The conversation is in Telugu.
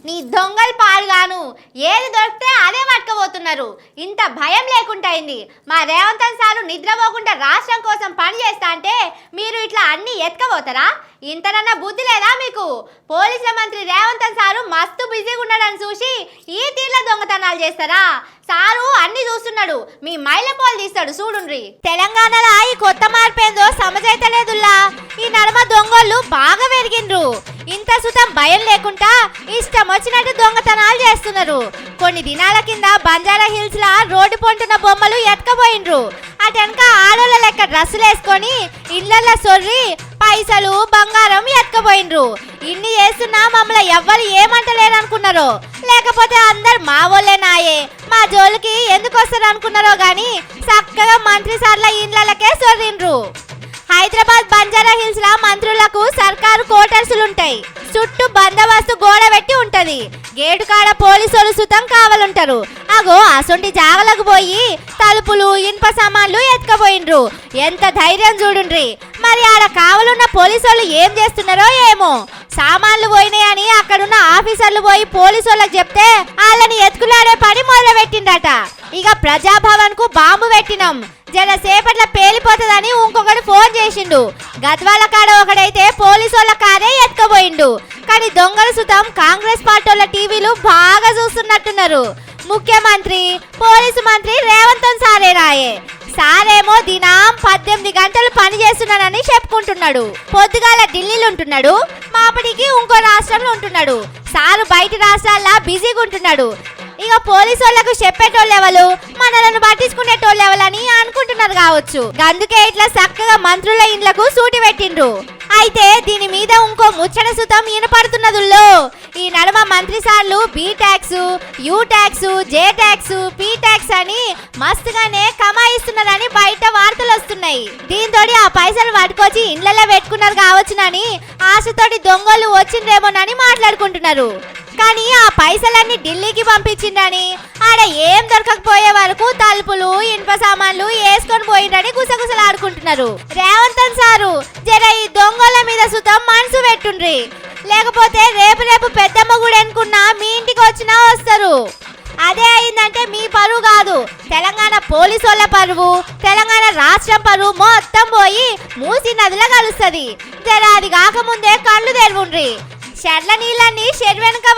నీ దొంగలు పాడుగాను ఏది దొరికితే అదే పట్టుకుపోతున్నారు. ఇంత భయం లేకుండా అయింది. మా రేవంత్ సారు నిద్రపోకుండా రాష్ట్రం కోసం పని చేస్తా అంటే మీరు ఇట్లా అన్ని ఎత్తుకపోతారా? ఇంతనన్నా బుద్ధి లేదా మీకు? పోలీసుల మంత్రి రేవంత్ సారు మస్తు బిజీగా ఉన్నాడని చూసి ఈ తీర్ల దొంగతనాలు చేస్తారా? సారు అన్ని చూస్తున్నాడు, మీ మైల పోలు తీస్తాడు చూడుండ్రి. తెలంగాణలో ఈ కొత్త మార్పేందో సమజైతలేదుల్లా. ఈ నడమ దొంగలు బాగా పెరిగిండ్రు. ఇంత సుతం భయం లేకుండా ఇష్టం వచ్చినట్టు దొంగతనాలు చేస్తున్నారు. కొన్ని దినాల కింద బంజారా హిల్స్ లా రోడ్డు పొంటున్న బొమ్మలు ఎత్తుకపోయిండ్రు. అటెనక ఆడోళ్ళ లెక్క డ్రెస్సులు వేసుకొని ఇళ్లల్లో సొర్రి పైసలు బంగారం ఎత్తుకపోయిండ్రు. ఇన్ని చేస్తున్నా మమ్మల్ని ఎవ్వరు ఏమంటలేరు అనుకున్నారో, లేకపోతే అందరు మా వాళ్ళేనాయే మా జోలికి ఎందుకు వస్తారు అనుకున్నారో గాని చక్కగా మంత్రి సార్ల ఇండ్లకే సొర్రిండ్రు. హైదరాబాద్ బంజారా హిల్స్ లా మంత్రులకు సర్కారు క్వార్టర్స్లుంటాయి. చుట్టూ బందోబస్తు గోడ పెట్టి ఉంటది. గేటు కాడ పోలీసులు సుతం కావాలంటారు. అగో అసొంటి జాగలకు పోయి తలుపులు ఇనుప సామాన్లు ఎత్తుకపోయిండ్రు. ఎంత ధైర్యం చూడుండ్రి. మరి ఆడ కావాలన్న పోలీసులు ఏం చేస్తున్నారో ఏమో. సామాన్లు పోయినాయని అక్కడున్న ఆఫీసర్లు పోయి పోలీసులకు చెప్తే వాళ్ళని ఎత్తుకులాడే పని మొదలు పెట్టిండట. ఇక ప్రజాభవన్ కు బాంబు పెట్టినాం, జర సేపట్ల పేలిపోతుందని ఇంకొకటి ఫోన్ చేసిండు. గద్వాల కాడ ఒకడైతే పోలీసుల కారే ఎత్తుకపోయిండు. కానీ దొంగల సుతం కాంగ్రెస్ పార్టీల టీవీలు బాగా చూస్తున్నట్టున్నారు. ముఖ్యమంత్రి పోలీసు మంత్రి రేవంత్ సారే రాయే. సారేమో దినం 18 గంటలు పని చేస్తున్నానని చెప్పుకుంటున్నాడు. పొద్దుగాల ఢిల్లీలో ఉంటున్నాడు, మాపటికి ఇంకో రాష్ట్రంలో ఉంటున్నాడు. సారు బయట రాష్ట్రాల్లో బిజీగా ఉంటున్నాడు. ఇక పోలీసు వాళ్ళకు చెప్పేటోళ్ళు ఎవరు, మనలను పట్టించుకునేటోళ్ళు ఎవరని అనుకుంటున్నారు కావచ్చు. అందుకే ఇట్లా చక్కగా మంత్రుల ఇండ్లకు సూటి పెట్టిండ్రు. అయితే దీని మీద ఇంకో ముచ్చట సుతం వినపడుతున్నదుల్లో. ఈ నడమ మంత్రి సార్లు B tax, U tax, J tax, P tax అని మస్తుగానే కమాయిస్తున్నారని బయట వార్తలు వస్తున్నాయి. దీంతో ఆ పైసలు పట్టుకొచ్చి ఇండ్లలో పెట్టుకున్నారు కావచ్చునని ఆశతోటి దొంగలు వచ్చిండ్రేమోనని మాట్లాడుకుంటున్నారు. కానీ ఆ పైసలన్నీ ఢిల్లీకి పంపించిండని ఆడ ఏం దొరకకపోయే వరకు తలుపులు ఇనుప సామాన్లు వేసుకొని పోయిండని గుసగుసలాడుకుంటున్నారు. రేవంత్ సారు జర ఈ దొంగల మీద సుతం మనసు పెట్టుండ్రి, లేకపోతే రేపు పెద్దమ్మ కూడా అనుకున్నా మీ ఇంటికి వచ్చినా వస్తారు. అదే అయిందంటే మీ పరువు కాదు, తెలంగాణ పోలీసు వాళ్ళ పరువు, తెలంగాణ రాష్ట్రం పరువు మొత్తం పోయి మూసి నదిలో కలుస్తుంది. జర అది కాకముందే కళ్ళు తెరువుండ్రి. చెట్ల నీళ్ళని చెరువు వెనుక